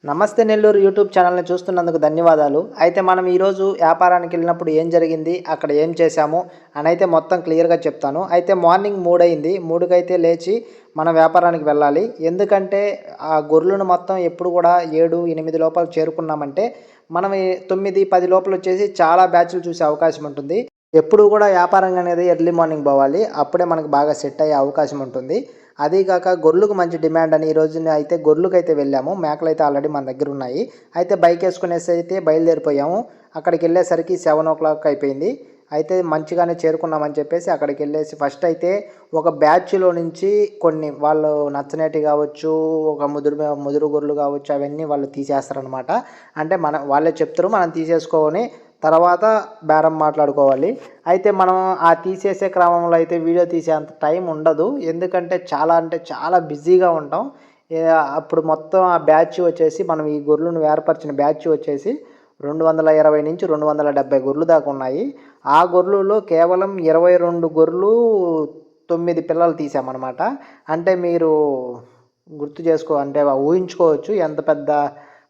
నమస్తే నెల్లూరు యూట్యూబ్ ఛానల్ని చూస్తున్నందుకు ధన్యవాదాలు. అయితే మనం ఈరోజు వ్యాపారానికి వెళ్ళినప్పుడు ఏం జరిగింది, అక్కడ ఏం చేశాము అని అయితే మొత్తం క్లియర్‌గా చెప్తాను. అయితే మార్నింగ్ 3 అయింది. 3కైతే లేచి మనం వ్యాపారానికి వెళ్ళాలి. ఎందుకంటే ఆ గొర్రెలను మొత్తం ఎప్పుడు కూడా 7, 8 లోపల చేరుకున్నామంటే మనం 9, 10 లోపల వచ్చేసి చాలా బ్యాచ్‌లు చూసే అవకాశం ఉంటుంది. ఎప్పుడు కూడా వ్యాపారం అనేది ఎర్లీ మార్నింగ్ పోవాలి. అప్పుడే మనకు బాగా సెట్ అయ్యే అవకాశం ఉంటుంది. అదీ కాక గొర్రెలకు మంచి డిమాండ్ అని ఈ రోజున అయితే గొర్రెలకైతే వెళ్ళాము. మేకలైతే ఆల్రెడీ మన దగ్గర ఉన్నాయి. అయితే బైక్ వేసుకునేసి అయితే బయలుదేరిపోయాము. అక్కడికి వెళ్ళేసరికి 7:00 అయిపోయింది. అయితే మంచిగానే చేరుకున్నామని చెప్పేసి అక్కడికి వెళ్ళేసి ఫస్ట్ అయితే ఒక బ్యాచ్‌లో నుంచి కొన్ని వాళ్ళు నచ్చనేటివి కావచ్చు, ఒక ముదురు గొర్రెలు కావచ్చు, అవన్నీ వాళ్ళు తీసేస్తారనమాట. అంటే వాళ్ళే చెప్తారు, మనం తీసేసుకొని తర్వాత బేరం మాట్లాడుకోవాలి. అయితే మనం ఆ తీసేసే క్రమంలో అయితే వీడియో తీసేంత టైం ఉండదు. ఎందుకంటే చాలా అంటే చాలా బిజీగా ఉంటాం. అప్పుడు మొత్తం ఆ బ్యాచ్ వచ్చేసి మనం ఈ గొర్రెలను వేరపరిచిన బ్యాచ్ వచ్చేసి 220-270 గొర్రెలు దాకా ఉన్నాయి. ఆ గొర్రెలలో కేవలం 22 గొర్రెలు 9 పిల్లలు తీసామన్నమాట. అంటే మీరు అంటే ఊహించుకోవచ్చు ఎంత పెద్ద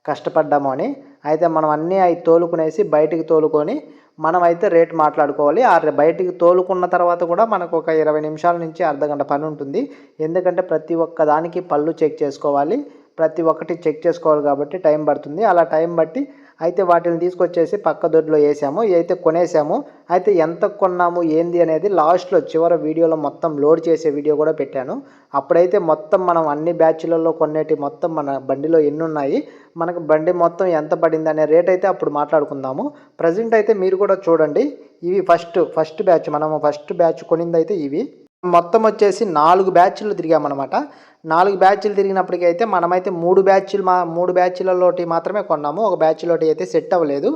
కష్టపడ్డామో అని. అయితే మనం అన్నీ అవి తోలుకునేసి బయటికి తోలుకొని మనమైతే రేట్ మాట్లాడుకోవాలి. బయటికి తోలుకున్న తర్వాత కూడా మనకు ఒక 20 నిమిషాల నుంచి అర్ధగంట పని ఉంటుంది. ఎందుకంటే ప్రతి ఒక్క దానికి పళ్ళు చెక్ చేసుకోవాలి. ప్రతి ఒక్కటి చెక్ చేసుకోవాలి కాబట్టి టైం పడుతుంది. అలా టైం బట్టి అయితే వాటిని తీసుకొచ్చేసి పక్క దొడ్లో వేసాము. అయితే కొనేసాము. అయితే ఎంత కొన్నాము ఏంది అనేది లాస్ట్‌లో చివరి వీడియోలో మొత్తం లోడ్ చేసే వీడియో కూడా పెట్టాను. అప్పుడైతే మొత్తం మనం అన్ని బ్యాచ్‌లలో కొనేటివి మొత్తం మన బండిలో ఎన్నున్నాయి, మనకు బండి మొత్తం ఎంత పడింది అనే రేట్ అయితే అప్పుడు మాట్లాడుకుందాము. ప్రెజెంట్ అయితే మీరు కూడా చూడండి. ఇవి ఫస్ట్ బ్యాచ్. మనము ఫస్ట్ బ్యాచ్ కొనిందైతే ఇవి. మొత్తం వచ్చేసి 4 బ్యాచ్‌లు తిరిగామనమాట. 4 బ్యాచ్‌లు తిరిగినప్పటికైతే మనమైతే 3 బ్యాచ్‌లలోటి మాత్రమే కొన్నాము. ఒక బ్యాచ్‌లోటి అయితే సెట్ అవ్వలేదు.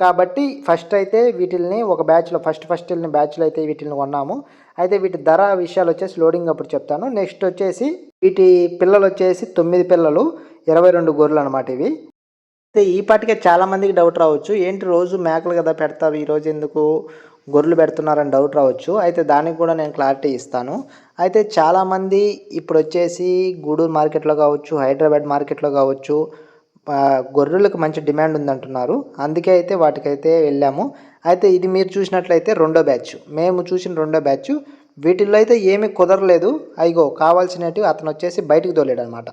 కాబట్టి ఫస్ట్ అయితే వీటిల్ని ఒక బ్యాచ్‌లో ఫస్ట్ వెళ్ళిన బ్యాచ్‌లో అయితే వీటిల్ని కొన్నాము. అయితే వీటి ధర విషయాలు వచ్చేసి లోడింగ్ అప్పుడు చెప్తాను. నెక్స్ట్ వచ్చేసి వీటి పిల్లలు వచ్చేసి 9 పిల్లలు, 22 గొర్రెలు అనమాట ఇవి. అయితే ఈ పాటికే చాలామందికి డౌట్ రావచ్చు. ఏంటి రోజు మేకలు కదా పెడతావు, ఈరోజు ఎందుకు గొర్రెలు పెడుతున్నారని డౌట్ రావచ్చు. అయితే దానికి కూడా నేను క్లారిటీ ఇస్తాను. అయితే చాలామంది ఇప్పుడు వచ్చేసి గూడూరు మార్కెట్లో కావచ్చు, హైదరాబాద్ మార్కెట్లో కావచ్చు, గొర్రెలకు మంచి డిమాండ్ ఉందంటున్నారు. అందుకే అయితే వాటికైతే వెళ్ళాము. అయితే ఇది మీరు చూసినట్లయితే రెండో బ్యాచ్. మేము చూసిన రెండో బ్యాచ్. వీటిల్లో అయితే ఏమీ కుదరలేదు. అయ్యో కావాల్సినవి అతను వచ్చేసి బయటికి తోలాడు అనమాట.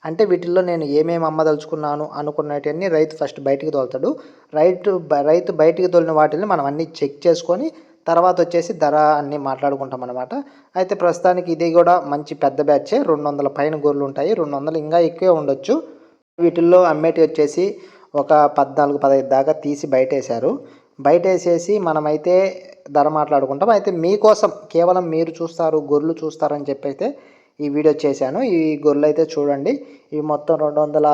అంటే వీటిల్లో నేను ఏమేమి అమ్మదలుచుకున్నాను అనుకున్నవన్నీ రైతు ఫస్ట్ బయటికి తోలుతాడు. రైతు బయటికి తోలిన వాటిని మనం అన్నీ చెక్ చేసుకొని తర్వాత వచ్చేసి ధర అన్నీ మాట్లాడుకుంటాం అనమాట. అయితే ప్రస్తుతానికి ఇది కూడా మంచి పెద్ద బ్యాచే. 200 పైన గొర్రెలు ఉంటాయి. 200 ఇంకా ఎక్కువే ఉండొచ్చు. వీటిల్లో అమ్మేటి వచ్చేసి ఒక 14, 15 దాకా తీసి బయటేశారు. బయటేసేసి మనమైతే ధర మాట్లాడుకుంటాం. అయితే మీకోసం కేవలం మీరు చూస్తారు, గొర్రెలు చూస్తారని చెప్పైతే ఈ వీడియో చేశాను. ఈ గొర్రెలు అయితే చూడండి. ఇవి మొత్తం 280,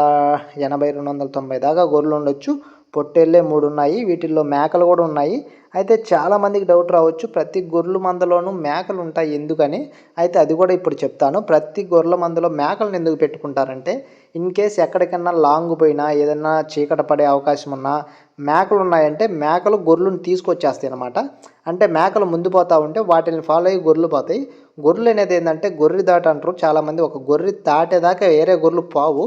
290 దాకా గొర్రెలు ఉండొచ్చు. పొట్టేళ్ళే 3 ఉన్నాయి. వీటిల్లో మేకలు కూడా ఉన్నాయి. అయితే చాలామందికి డౌట్ రావచ్చు, ప్రతి గొర్రెల మందలోనూ మేకలు ఉంటాయి ఎందుకని. అయితే అది కూడా ఇప్పుడు చెప్తాను. ప్రతి గొర్రెల మందలో మేకలను ఎందుకు పెట్టుకుంటారంటే ఇన్ కేస్ ఎక్కడికన్నా లాంగ్ పోయినా ఏదన్నా చీకట పడే అవకాశం ఉన్నా మేకలు ఉన్నాయంటే మేకలు గొర్రెలను తీసుకొచ్చేస్తాయి అన్నమాట. అంటే మేకలు ముందు పోతూ ఉంటే వాటిని ఫాలో అయ్యి గొర్రెలు పోతాయి. గొర్రెలు అనేది ఏంటంటే గొర్రె దాట అంటారు చాలామంది. ఒక గొర్రె దాటేదాకా వేరే గొర్రెలు పోవు.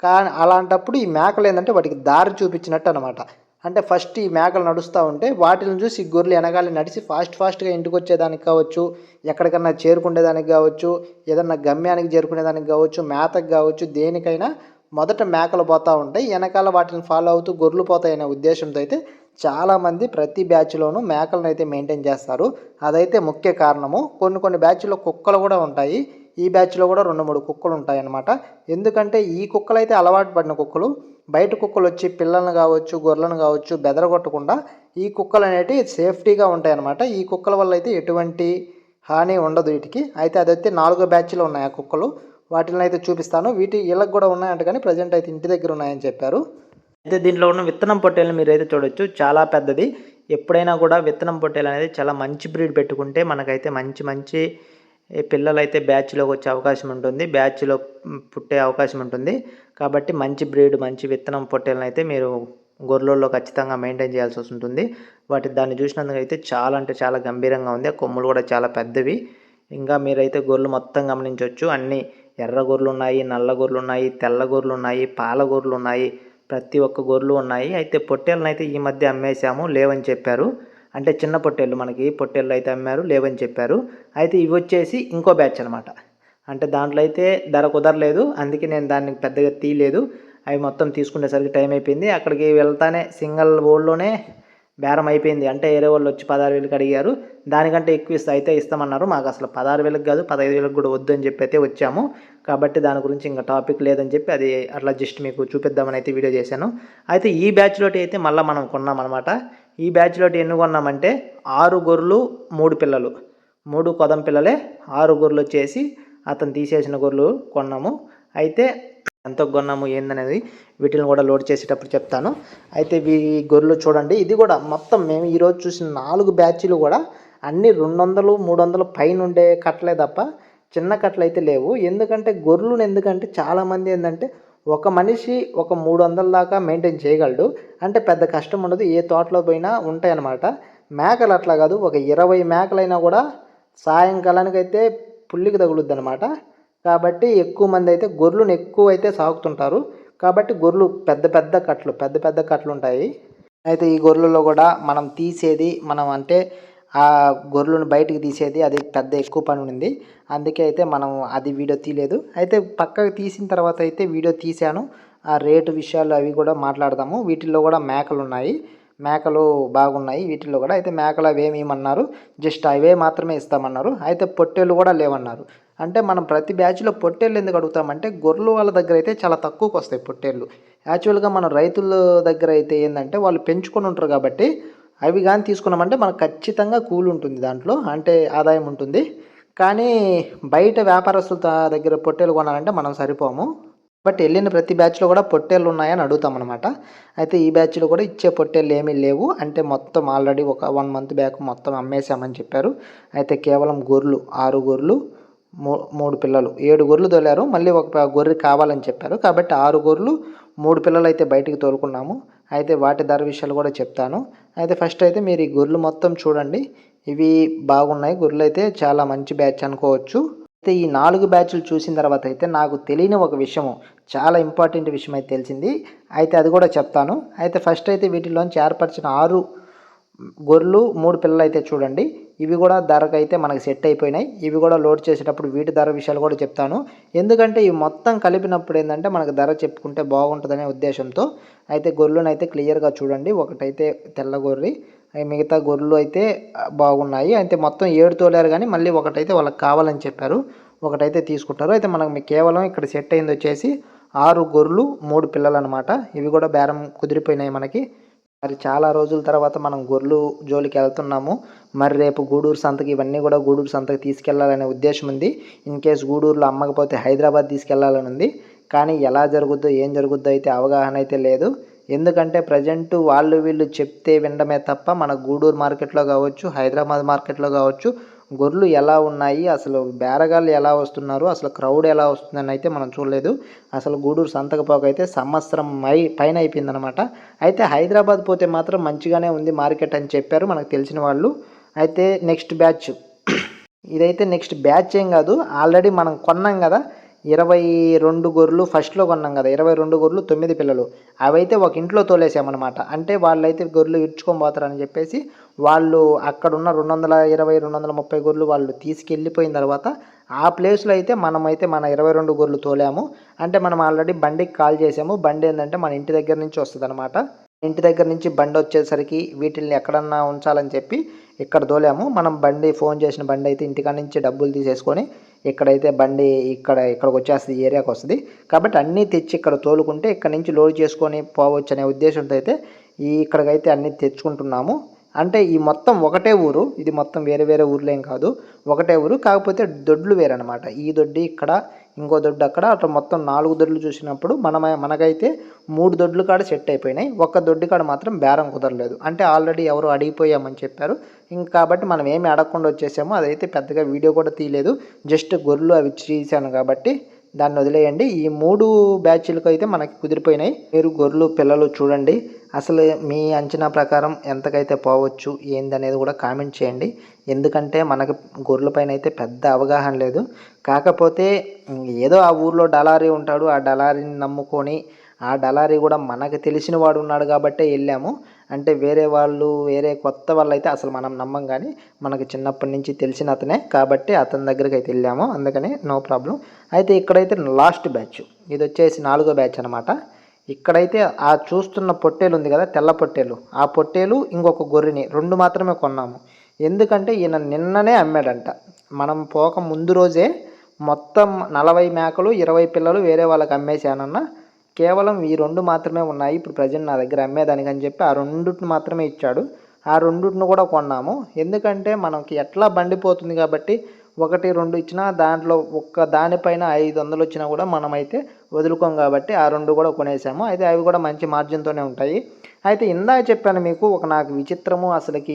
కానీ అలాంటప్పుడు ఈ మేకలు ఏంటంటే వాటికి దారి చూపించినట్టు అనమాట. అంటే ఫస్ట్ ఈ మేకలు నడుస్తూ ఉంటే వాటిని చూసి ఈ గొర్రెలు వెనకాల నడిచి ఫాస్ట్గా ఇంటికి వచ్చేదానికి కావచ్చు, ఎక్కడికన్నా చేరుకునేదానికి కావచ్చు, ఏదన్నా గమ్యానికి చేరుకునేదానికి కావచ్చు, మేతకు కావచ్చు, దేనికైనా మొదట మేకలు పోతూ ఉంటాయి. వెనకాల వాటిని ఫాలో అవుతూ గొర్రెలు పోతాయనే ఉద్దేశంతో అయితే చాలామంది ప్రతి బ్యాచ్లోనూ మేకలను అయితే మెయింటైన్ చేస్తారు. అదైతే ముఖ్య కారణము. కొన్ని బ్యాచ్లో కుక్కలు కూడా ఉంటాయి. ఈ బ్యాచ్లో కూడా 2, 3 కుక్కలు ఉంటాయి అన్నమాట. ఎందుకంటే ఈ కుక్కలు అయితే అలవాటు పడిన కుక్కలు. బయట కుక్కలు వచ్చి పిల్లలను కావచ్చు, గొర్రెలను కావచ్చు బెదరగొట్టకుండా ఈ కుక్కలు అనేటివి సేఫ్టీగా ఉంటాయి అన్నమాట. ఈ కుక్కల వల్ల అయితే ఎటువంటి హాని ఉండదు వీటికి. అయితే అదైతే 4వ బ్యాచ్లో ఉన్నాయి ఆ కుక్కలు. వాటిని అయితే చూపిస్తాను. వీళ్ళకి కూడా ఉన్నాయంట కానీ ప్రజెంట్ అయితే ఇంటి దగ్గర ఉన్నాయని చెప్పారు. అయితే దీంట్లో ఉన్న విత్తనం పొట్టేలను మీరైతే చూడొచ్చు. చాలా పెద్దది. ఎప్పుడైనా కూడా విత్తనం పొట్టేలు అనేది చాలా మంచి బ్రీడ్ పెట్టుకుంటే మనకైతే మంచి పిల్లలైతే బ్యాచ్‌లోకి వచ్చే అవకాశం ఉంటుంది. బ్యాచ్‌లో పుట్టే అవకాశం ఉంటుంది. కాబట్టి మంచి బ్రీడ్, మంచి విత్తనం పొట్టేలనైతే మీరు గొర్రెల్లో ఖచ్చితంగా మెయింటైన్ చేయాల్సి ఉంటుంది. దాన్ని చూసినందుకైతే చాలా అంటే చాలా గంభీరంగా ఉంది. ఆ కొమ్ములు కూడా చాలా పెద్దవి. ఇంకా మీరైతే గొర్రెలు మొత్తం గమనించవచ్చు. అన్నీ ఎర్ర గొర్రెలు ఉన్నాయి, నల్ల గొర్రెలు ఉన్నాయి, తెల్ల గొర్రెలు ఉన్నాయి, పాల గొర్రెలు ఉన్నాయి, ప్రతి ఒక్క గొర్రెలు ఉన్నాయి. అయితే పొట్టేళ్ళని అయితే ఈ మధ్య అమ్మేశాము, లేవని చెప్పారు. అంటే చిన్న పొట్టేళ్ళు, మనకి పొట్టేళ్ళు అయితే అమ్మారు, లేవని చెప్పారు. అయితే ఇవి వచ్చేసి ఇంకో బ్యాచ్ అనమాట. అంటే దాంట్లో అయితే ధర కుదరలేదు, అందుకే నేను దాన్ని పెద్దగా తీయలేదు. అవి మొత్తం తీసుకునేసరికి టైం అయిపోయింది. అక్కడికి వెళ్తానే సింగల్ ఓల్డ్లోనే బేరం అయిపోయింది. అంటే వేరే వాళ్ళు వచ్చి 16,000కి అడిగారు, దానికంటే ఎక్కువ అయితే ఇస్తామన్నారు. మాకు అసలు 16,000కి కాదు 15,000కి కూడా వద్దు అని చెప్పి అయితే వచ్చాము. కాబట్టి దాని గురించి ఇంకా టాపిక్ లేదని చెప్పి అది అట్లా జస్ట్ మీకు చూపిద్దామని అయితే వీడియో చేశాను. అయితే ఈ బ్యాచ్లోటి అయితే మళ్ళీ మనం కొన్నామన్నమాట. ఈ బ్యాచ్లోటి ఎన్ని కొన్నామంటే 6 గొర్రెలు 3 పిల్లలు, 3 కొదం పిల్లలే, 6 గొర్రెలు వచ్చేసి అతను తీసేసిన గొర్రెలు కొన్నాము. అయితే ఎంత కొన్నాము ఏందనేది వీటిని కూడా లోడ్ చేసేటప్పుడు చెప్తాను. అయితే ఈ గొర్రెలు చూడండి, ఇది కూడా మొత్తం మేము ఈరోజు చూసిన 4 బ్యాచ్లు కూడా అన్నీ 200, 300 పైన ఉండే కట్టలే తప్ప చిన్న కట్టలు అయితే లేవు. ఎందుకంటే గొర్రెలు ఎందుకంటే చాలామంది ఏంటంటే ఒక మనిషి ఒక 300 దాకా మెయింటైన్ చేయగలడు. అంటే పెద్ద కష్టం ఉండదు, ఏ తోటలో పోయినా ఉంటాయన్నమాట. మేకలు అట్లా కాదు, ఒక 20 మేకలైనా కూడా సాయంకాలానికి అయితే పుల్లికి తగులుద్ది అనమాట. కాబట్టి ఎక్కువ మంది అయితే గొర్రెలను ఎక్కువ అయితే సాగుతుంటారు. కాబట్టి గొర్రెలు పెద్ద పెద్ద కట్టలు ఉంటాయి. అయితే ఈ గొర్రెలలో కూడా మనం తీసేది, మనం అంటే ఆ గొర్రెలను బయటికి తీసేది అది పెద్ద ఎక్కువ పని ఉంది. అందుకే అయితే మనం అది వీడియో తీయలేదు. అయితే పక్కకు తీసిన తర్వాత అయితే వీడియో తీశాను. ఆ రేటు విషయాలు అవి కూడా మాట్లాడదాము. వీటిల్లో కూడా మేకలు ఉన్నాయి, మేకలు బాగున్నాయి వీటిల్లో కూడా. అయితే మేకలు అవేమి ఇవ్వమన్నారు, జస్ట్ అవే మాత్రమే ఇస్తామన్నారు. అయితే పొట్టేళ్ళు కూడా లేవన్నారు. అంటే మనం ప్రతి బ్యాచ్లో పొట్టేళ్ళు ఎందుకు అడుగుతామంటే గొర్రెలు వాళ్ళ దగ్గర అయితే చాలా తక్కువకి వస్తాయి పొట్టేళ్ళు. యాక్చువల్గా మన రైతుల దగ్గర అయితే ఏంటంటే వాళ్ళు పెంచుకొని ఉంటారు కాబట్టి అవి కానీ తీసుకున్నామంటే మనకు ఖచ్చితంగా కూలి ఉంటుంది, దాంట్లో అంటే ఆదాయం ఉంటుంది. కానీ బయట వ్యాపారస్తుల దగ్గర పొట్టేలు కొనాలంటే మనం సరిపోము. బట్ వెళ్ళిన ప్రతి బ్యాచ్లో కూడా పొట్టేళ్ళు ఉన్నాయని అడుగుతామన్నమాట. అయితే ఈ బ్యాచ్లో కూడా ఇచ్చే పొట్టేళ్ళు ఏమీ లేవు. అంటే మొత్తం ఆల్రెడీ ఒక 1 మంత్ బ్యాక్ మొత్తం అమ్మేశామని చెప్పారు. అయితే కేవలం గొర్రెలు 6 గొర్రెలు 3 పిల్లలు, 7 గొర్రెలు తోలారు, మళ్ళీ ఒక గొర్రె కావాలని చెప్పారు. కాబట్టి 6 గొర్రెలు 3 పిల్లలు అయితే బయటికి తోలుకున్నాము. అయితే వాటి ధర విషయాలు కూడా చెప్తాను. అయితే ఫస్ట్ అయితే మీరు ఈ గొర్రెలు మొత్తం చూడండి, ఇవి బాగున్నాయి. గొర్రెలు అయితే చాలా మంచి బ్యాచ్ అనుకోవచ్చు. అయితే ఈ 4 బ్యాచ్లు చూసిన తర్వాత అయితే నాకు తెలియని ఒక విషయము, చాలా ఇంపార్టెంట్ విషయం అయితే తెలిసింది. అయితే అది కూడా చెప్తాను. అయితే ఫస్ట్ అయితే వీటిలోంచి ఏర్పరిచిన 6 గొర్రెలు 3 పిల్లలు అయితే చూడండి, ఇవి కూడా ధరకు అయితే మనకి సెట్ అయిపోయినాయి. ఇవి కూడా లోడ్ చేసేటప్పుడు వీటి ధర విషయాలు కూడా చెప్తాను. ఎందుకంటే ఇవి మొత్తం కలిపినప్పుడు ఏంటంటే మనకు ధర చెప్పుకుంటే బాగుంటుందనే ఉద్దేశంతో. అయితే గొర్రెలను అయితే క్లియర్గా చూడండి. ఒకటైతే తెల్ల గొర్రె, మిగతా గొర్రెలు అయితే బాగున్నాయి. అయితే మొత్తం 7 తోలారు, కానీ మళ్ళీ ఒకటైతే వాళ్ళకి కావాలని చెప్పారు, ఒకటైతే తీసుకుంటారు. అయితే మనకు కేవలం ఇక్కడ సెట్ అయింది వచ్చేసి 6 గొర్రెలు 3 పిల్లలు అనమాట. ఇవి కూడా బేరం కుదిరిపోయినాయి మనకి. మరి చాలా రోజుల తర్వాత మనం గొర్రెలు జోలికి వెళ్తున్నాము. మరి రేపు గూడూరు సంతకి ఇవన్నీ కూడా గూడూరు సంతకి తీసుకెళ్లాలనే ఉద్దేశం ఉంది. ఇన్ కేస్ గూడూరులో అమ్మకపోతే హైదరాబాద్ తీసుకెళ్లాలని ఉంది. కానీ ఎలా జరుగుద్దో ఏం జరుగుద్దో అయితే అవగాహన అయితే లేదు. ఎందుకంటే ప్రజెంట్ వాళ్ళు వీళ్ళు చెప్తే వినడమే తప్ప మన గూడూరు మార్కెట్లో కావచ్చు, హైదరాబాద్ మార్కెట్లో కావచ్చు గొర్రెలు ఎలా ఉన్నాయి, అసలు బేరగాళ్ళు ఎలా వస్తున్నారు, అసలు క్రౌడ్ ఎలా వస్తుందని అయితే మనం చూడలేదు. అసలు గూడూరు సంతకపోకైతే సంవత్సరం పైన అయిపోయిందనమాట. అయితే హైదరాబాద్ పోతే మాత్రం మంచిగానే ఉంది మార్కెట్ అని చెప్పారు మనకు తెలిసిన వాళ్ళు. అయితే నెక్స్ట్ బ్యాచ్ ఇదైతే నెక్స్ట్ బ్యాచ్ ఏం కాదు, ఆల్రెడీ మనం కొన్నాం కదా 22 గొర్రెలు, ఫస్ట్లో కొన్నాం కదా 22 గొర్రెలు 9 పిల్లలు, అవైతే ఒక ఇంట్లో తోలేసామన్నమాట. అంటే వాళ్ళైతే గొర్రెలు ఇడ్చుకొని పోతారని చెప్పేసి వాళ్ళు అక్కడున్న 220, 230 గొర్రెలు వాళ్ళు తీసుకెళ్ళిపోయిన తర్వాత ఆ ప్లేస్లో అయితే మనమైతే మన 22 గొర్రెలు తోలాము. అంటే మనం ఆల్రెడీ బండికి కాల్ చేసాము. బండి ఏంటంటే మన ఇంటి దగ్గర నుంచి వస్తుంది అనమాట. ఇంటి దగ్గర నుంచి బండి వచ్చేసరికి వీటిల్ని ఎక్కడన్నా ఉంచాలని చెప్పి ఇక్కడ తోలాము. మనం బండి ఫోన్ చేసిన బండి అయితే ఇంటికాడ నుంచి డబ్బులు తీసేసుకొని ఇక్కడైతే బండి ఇక్కడికి వచ్చేస్తుంది, ఈ ఏరియాకి వస్తుంది. కాబట్టి అన్నీ తెచ్చి ఇక్కడ తోలుకుంటే ఇక్కడ నుంచి లోడ్ చేసుకొని పోవచ్చు అనే ఉద్దేశంతో అయితే ఇక్కడికైతే అన్నీ తెచ్చుకుంటున్నాము. అంటే ఈ మొత్తం ఒకటే ఊరు, ఇది మొత్తం వేరే వేరే ఊర్లు ఏం కాదు, ఒకటే ఊరు. కాకపోతే దొడ్లు వేరనమాట. ఈ దొడ్డి ఇక్కడ, ఇంకో దొడ్డు అక్కడ, అట్లా మొత్తం 4 దొడ్లు చూసినప్పుడు మనకైతే 3 దొడ్లు కాడ సెట్ అయిపోయినాయి. ఒక్క దొడ్డి కాడ మాత్రం బేరం కుదరలేదు. అంటే ఆల్రెడీ ఎవరు అడిగిపోయామని చెప్పారు. ఇంక కాబట్టి మనం ఏమి అడగకుండా వచ్చేసాము. అదైతే పెద్దగా వీడియో కూడా తీయలేదు, జస్ట్ గొర్రెలు అవి తీసాను కాబట్టి దాన్ని వదిలేయండి. ఈ 3 బ్యాచ్‌లకు అయితే మనకి కుదిరిపోయినాయి. మీరు గొర్రెలు పిల్లలు చూడండి. అసలు మీ అంచనా ప్రకారం ఎంతకైతే పోవచ్చు ఏందనేది కూడా కామెంట్ చేయండి. ఎందుకంటే మనకు గొర్రెల పైన అయితే పెద్ద అవగాహన లేదు. కాకపోతే ఏదో ఆ ఊర్లో డలారీ ఉంటాడు. ఆ డలారీని నమ్ముకొని ఆ డలారీ కూడా మనకు తెలిసిన వాడు ఉన్నాడు కాబట్టే వెళ్ళాము. అంటే వేరే కొత్త వాళ్ళైతే అసలు మనం నమ్మం కానీ మనకు చిన్నప్పటి నుంచి తెలిసిన అతనే కాబట్టి అతని దగ్గరికి అయితే వెళ్ళాము. అందుకని నో ప్రాబ్లం. అయితే ఇక్కడైతే లాస్ట్ బ్యాచ్, ఇది వచ్చేసి 4వ బ్యాచ్ అనమాట. ఇక్కడైతే ఆ చూస్తున్న పొట్టేలు ఉంది కదా, తెల్ల పొట్టేలు, ఆ పొట్టేలు ఇంకొక గొర్రెని 2 మాత్రమే కొన్నాము. ఎందుకంటే ఈయన నిన్ననే అమ్మాడంట. మనం పోక ముందు రోజే మొత్తం 40 మేకలు 20 పిల్లలు వేరే వాళ్ళకి అమ్మేశానన్న. కేవలం ఈ 2 మాత్రమే ఉన్నాయి ఇప్పుడు ప్రజెంట్ నా దగ్గర అమ్మేదానికని చెప్పి ఆ 2 మాత్రమే ఇచ్చాడు. ఆ 2 కూడా కొన్నాము. ఎందుకంటే మనకి ఎట్లా బండిపోతుంది కాబట్టి 1, 2 ఇచ్చినా దాంట్లో ఒక్క దానిపైన 500 వచ్చినా కూడా మనమైతే వదులుకోం కాబట్టి ఆ 2 కూడా కొనేసాము. అయితే అవి కూడా మంచి మార్జిన్‌తోనే ఉంటాయి. అయితే ఇందాక చెప్పాను మీకు నాకు విచిత్రము అసలుకి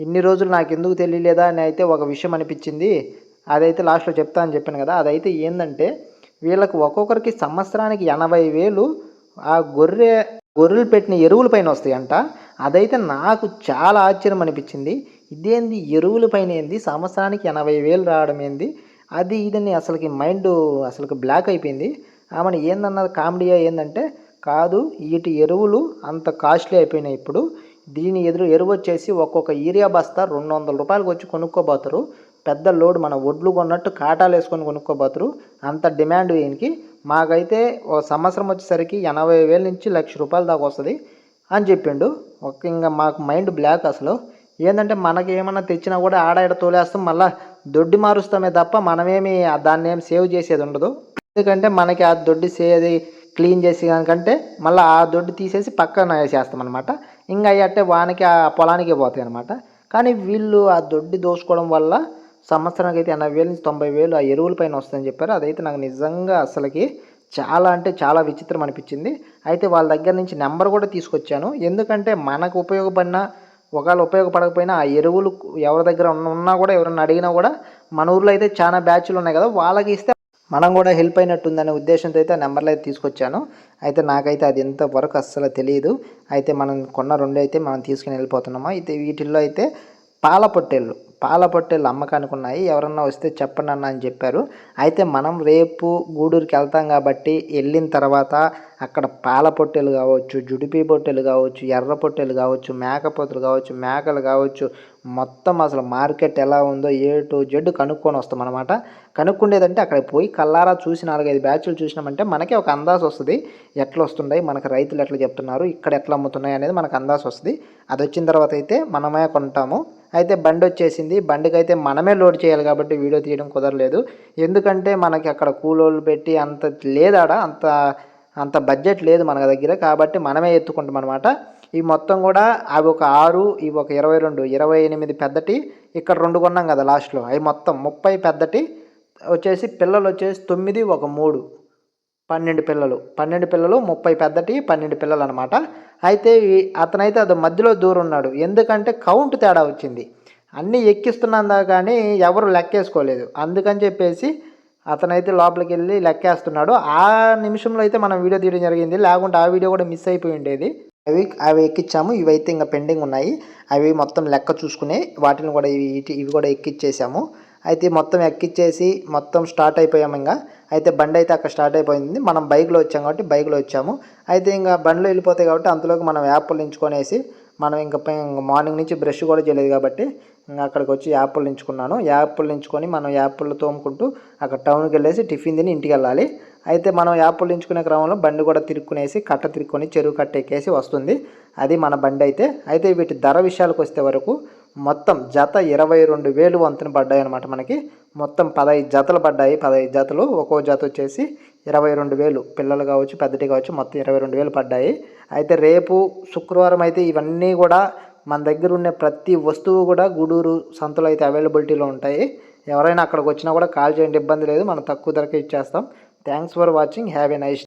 ఇన్ని రోజులు నాకెందుకు తెలియలేదా అని అయితే ఒక విషయం అనిపించింది. అదైతే లాస్ట్‌లో చెప్తా అని చెప్పాను కదా! అదైతే ఏందంటే వీళ్ళకి ఒక్కొక్కరికి సంవత్సరానికి 80,000 ఆ గొర్రెలు పెట్టిన ఎరువుల పైన వస్తాయంట. అదైతే నాకు చాలా ఆశ్చర్యం అనిపించింది. ఇదేంది ఎరువుల పైన ఏంది సంవత్సరానికి 80,000 రావడం ఏంది, అది ఇదని అసలుకి మైండ్ అసలుకి బ్లాక్ అయిపోయింది. ఆమెను ఏందన్నది కామెడీయా ఏందంటే, కాదు వీటి ఎరువులు అంత కాస్ట్లీ అయిపోయినాయి ఇప్పుడు. దీని ఎరువు వచ్చేసి ఒక్కొక్క యూరియా బస్తా 200 రూపాయలకు వచ్చి కొనుక్కోబోతారు. పెద్ద లోడ్ మన ఒడ్లు కొన్నట్టు కాటాలు వేసుకొని కొనుక్కోబోతారు. అంత డిమాండ్ దీనికి. మాకైతే ఓ సంవత్సరం వచ్చేసరికి 80,000 నుంచి 1,00,000 రూపాయల దాకా వస్తుంది అని చెప్పిండు. ఇంకా మాకు మైండ్ బ్లాక్ అసలు. ఏంటంటే మనకి ఏమన్నా తెచ్చినా కూడా ఆడ ఈడ తోలేస్తాం, మళ్ళీ దొడ్డి మారుస్తామే తప్ప మనమేమి దాన్ని ఏమి సేవ్ చేసేది ఉండదు. ఎందుకంటే మనకి ఆ దొడ్డి క్లీన్ చేసే దానికంటే మళ్ళీ ఆ దొడ్డి తీసేసి పక్కన వేసేస్తాం అనమాట. ఇంకా అవి అట్టే వానికి ఆ పొలానికే పోతాయి అనమాట. కానీ వీళ్ళు ఆ దొడ్డి దోసుకోవడం వల్ల సంవత్సరానికి అయితే 80,000 నుంచి 90,000 ఆ ఎరువుల పైన వస్తుందని చెప్పారు. అదైతే నాకు నిజంగా అసలుకి చాలా అంటే చాలా విచిత్రం అనిపించింది. అయితే వాళ్ళ దగ్గర నుంచి నెంబర్ కూడా తీసుకొచ్చాను. ఎందుకంటే మనకు ఉపయోగపడిన ఒకవేళ ఉపయోగపడకపోయినా ఆ ఎరువులు ఎవరి దగ్గర ఉన్నా కూడా ఎవరన్నా అడిగినా కూడా మన ఊర్లో అయితే చాలా బ్యాచ్లు ఉన్నాయి కదా, వాళ్ళకి ఇస్తే మనం కూడా హెల్ప్ అయినట్టుందనే ఉద్దేశంతో అయితే ఆ నెంబర్లు అయితే తీసుకొచ్చాను. అయితే నాకైతే అది ఎంతవరకు అస్సలు తెలియదు. అయితే మనం కొన్న 2 అయితే మనం తీసుకుని వెళ్ళిపోతున్నాము. అయితే వీటిల్లో అయితే పాల పొట్టేళ్ళు అమ్మకానికి ఉన్నాయి. ఎవరన్నా వస్తే చెప్పండి అన్న అని చెప్పారు. అయితే మనం రేపు గూడూరుకి వెళ్తాం కాబట్టి వెళ్ళిన తర్వాత అక్కడ పాల పొట్టేలు కావచ్చు, జుడిపి పొట్టేలు కావచ్చు, ఎర్ర పొట్టేలు కావచ్చు, మేకపోతులు కావచ్చు, మేకలు కావచ్చు, మొత్తం అసలు మార్కెట్ ఎలా ఉందో ఏ టు జెడ్ కనుక్కొని వస్తాం అనమాట. కనుక్కుండేదంటే అక్కడ పోయి కల్లారా చూసి 4-5 బ్యాచ్లు చూసినామంటే మనకే ఒక అందాజు వస్తుంది. ఎట్లా వస్తున్నాయి, మనకు రైతులు ఎట్లా చెప్తున్నారు, ఇక్కడ ఎట్లా అమ్ముతున్నాయి అనేది మనకు అందాజు వస్తుంది. అది వచ్చిన తర్వాత అయితే మనమే కొంటాము. అయితే బండి వచ్చేసింది. బండికి అయితే మనమే లోడ్ చేయాలి కాబట్టి వీడియో తీయడం కుదరలేదు. ఎందుకంటే మనకి అక్కడ కూలోళ్ళు పెట్టి అంత లేదాడ అంత బడ్జెట్ లేదు మన దగ్గర. కాబట్టి మనమే ఎత్తుకుంటాం అనమాట. ఇవి మొత్తం కూడా అవి ఒక 6, ఇవి ఒక 22, 28 పెద్దటి, ఇక్కడ 2 కొన్నాం కదా లాస్ట్లో, అవి మొత్తం 30 పెద్దటి వచ్చేసి పిల్లలు వచ్చేసి 9, ఒక 3, 12 పిల్లలు. 12 పిల్లలు, 30 పెద్దటి, 12 పిల్లలు అనమాట. అయితే అతనైతే అది మధ్యలో దూరం ఉన్నాడు. ఎందుకంటే కౌంట్ తేడా వచ్చింది. అన్నీ ఎక్కిస్తున్నాందా కానీ ఎవరు లెక్కేసుకోలేదు. అందుకని చెప్పేసి అతనైతే లోపలికి వెళ్ళి లెక్కేస్తున్నాడు. ఆ నిమిషంలో అయితే మనం వీడియో తీయడం జరిగింది. లేకుంటే ఆ వీడియో కూడా మిస్ అయిపోయి ఉండేది. అవి ఎక్కించాము. ఇవైతే ఇంకా పెండింగ్ ఉన్నాయి. అవి మొత్తం లెక్క చూసుకుని వాటిని కూడా ఇవి కూడా ఎక్కిచ్చేసాము. అయితే మొత్తం ఎక్కిచ్చేసి మొత్తం స్టార్ట్ అయిపోయాము. ఇంకా అయితే బండి అయితే అక్కడ స్టార్ట్ అయిపోయింది. మనం బైక్లో వచ్చాము కాబట్టి బైక్లో వచ్చాము. అయితే ఇంకా బండిలో వెళ్ళిపోతాయి కాబట్టి అంతలోకి మనం యాప్లు ఎంచుకొనేసి మనం ఇంకా మార్నింగ్ నుంచి బ్రష్ కూడా చేయలేదు కాబట్టి ఇంకా అక్కడికి వచ్చి యాప్లు ఎంచుకున్నాను. యాప్లు ఎంచుకొని మనం యాప్లు తోముకుంటూ అక్కడ టౌన్కి వెళ్ళేసి టిఫిన్ తిని ఇంటికి వెళ్ళాలి. అయితే మనం యాప్లు ఎంచుకునే క్రమంలో బండి కూడా తిరుక్కునేసి కట్ట తిరుక్కొని చెరువు కట్ట ఎక్కేసి వస్తుంది. అది మన బండి అయితే వీటి ధర విషయాలకు వస్తే వరకు మొత్తం జత 22,000 వంతున పడ్డాయి అనమాట. మనకి మొత్తం 15 జతలు పడ్డాయి. 15 జతలు, ఒక్కో జత వచ్చేసి 22,000. పిల్లలు కావచ్చు, పెద్దటి కావచ్చు, మొత్తం 22,000 పడ్డాయి. అయితే రేపు శుక్రవారం అయితే ఇవన్నీ కూడా మన దగ్గర ఉన్న ప్రతి వస్తువు కూడా గూడూరు సంతలో అయితే అవైలబిలిటీలో ఉంటాయి. ఎవరైనా అక్కడికి వచ్చినా కూడా కాల్ చేయండి, ఇబ్బంది లేదు. మనం తక్కువ ధరకే ఇచ్చేస్తాం. Thanks for watching. Have a nice